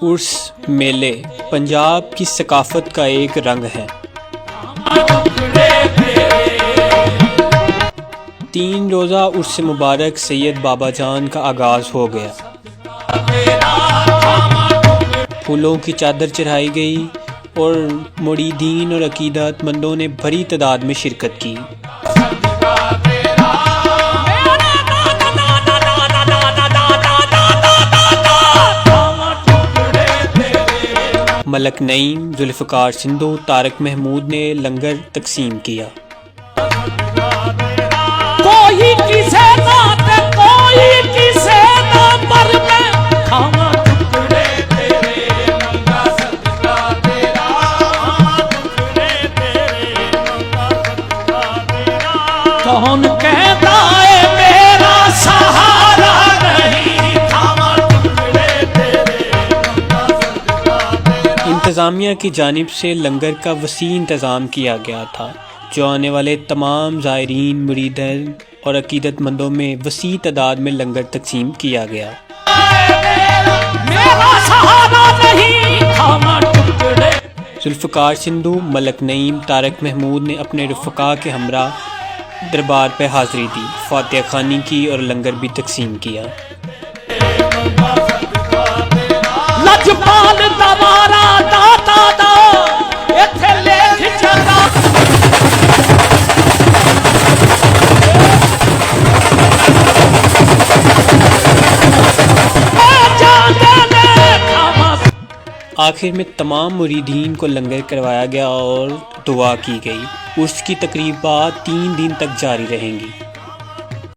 عرس میلے پنجاب کی ثقافت کا ایک رنگ ہے۔ 3 روزہ عرس مبارک سید بابا جان کا آغاز ہو گیا۔ پھولوں کی چادر چڑھائی گئی اور مریدین اور عقیدت مندوں نے بڑی تعداد میں شرکت کی۔ ملک نعیم، ذوالفقار سندھو، طارق محمود نے لنگر تقسیم کیا۔ کوئی کسے نات کوئی کسے نامر میں کھاواں ٹکڑے تیرے منگا صدقہ تیرا ٹکڑے تیرے منگا صدقہ تیرا کون کہتا ہے میرا سہارا نہیں کھاواں ٹکڑے تیرے منگا صدقہ تیرا۔ انتظامیہ کی جانب سے لنگر کا وسیع انتظام کیا گیا تھا جو آنے والے تمام زائرین، مریدین اور عقیدت مندوں میں وسیع تعداد میں لنگر تقسیم کیا گیا۔ ذوالفقار سندھو، ملک نعیم، طارق محمود نے اپنے رفقا کے ہمراہ دربار پہ حاضری دی، فاتحہ خوانی کی اور لنگر بھی تقسیم کیا۔ لجپال دوارا داتا دا ایتھے لیکھ جاتا آخر میں تمام مریدین کو لنگر کروایا گیا اور دعا کی گئی۔ عرس کی تقریبات 3 دن تک جاری رہیں گی۔